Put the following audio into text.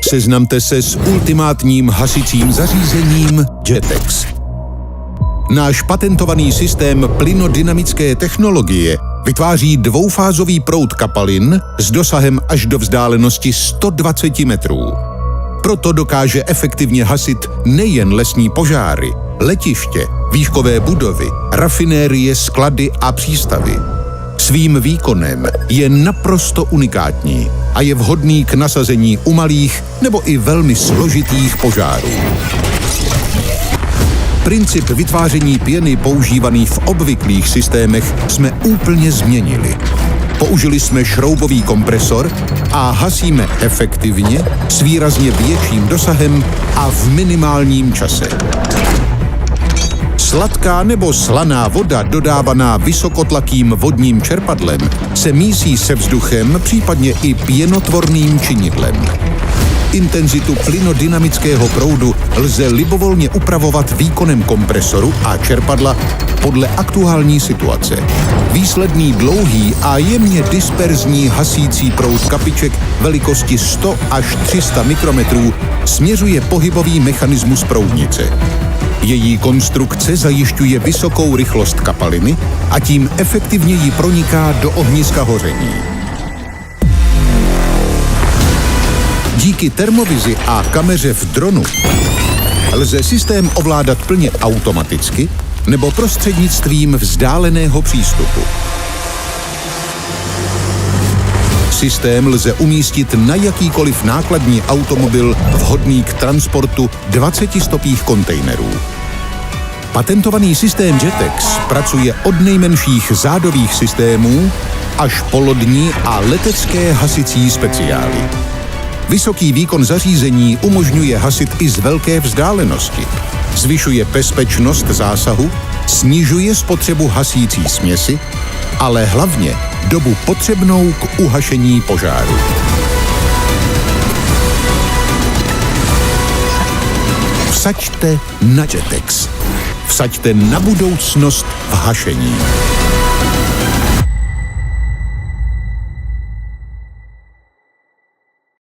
Seznamte se s ultimátním hasicím zařízením Jetex. Náš patentovaný systém plynodynamické technologie vytváří dvoufázový proud kapalin s dosahem až do vzdálenosti 120 metrů. Proto dokáže efektivně hasit nejen lesní požáry, letiště, výškové budovy, rafinérie, sklady a přístavy. Svým výkonem je naprosto unikátní a je vhodný k nasazení u malých nebo i velmi složitých požárů. Princip vytváření pěny používaný v obvyklých systémech jsme úplně změnili. Použili jsme šroubový kompresor a hasíme efektivně, s výrazně větším dosahem a v minimálním čase. Sladká nebo slaná voda dodávaná vysokotlakým vodním čerpadlem se mísí se vzduchem, případně i pěnotvorným činidlem. Intenzitu plynodynamického proudu lze libovolně upravovat výkonem kompresoru a čerpadla podle aktuální situace. Výsledný dlouhý a jemně disperzní hasící proud kapiček velikosti 100 až 300 mikrometrů směřuje pohybový mechanismus proudnice. Její konstrukce zajišťuje vysokou rychlost kapaliny a tím efektivněji proniká do ohniska hoření. Díky termovizi a kameře v dronu lze systém ovládat plně automaticky nebo prostřednictvím vzdáleného přístupu. Systém lze umístit na jakýkoliv nákladní automobil vhodný k transportu 20stopých kontejnerů. Patentovaný systém Jetex pracuje od nejmenších zádových systémů až po lodní a letecké hasicí speciály. Vysoký výkon zařízení umožňuje hasit i z velké vzdálenosti, zvyšuje bezpečnost zásahu, snižuje spotřebu hasící směsi, ale hlavně dobu potřebnou k uhašení požáru. Vsaďte na Jetex. Vsaďte na budoucnost v hašení.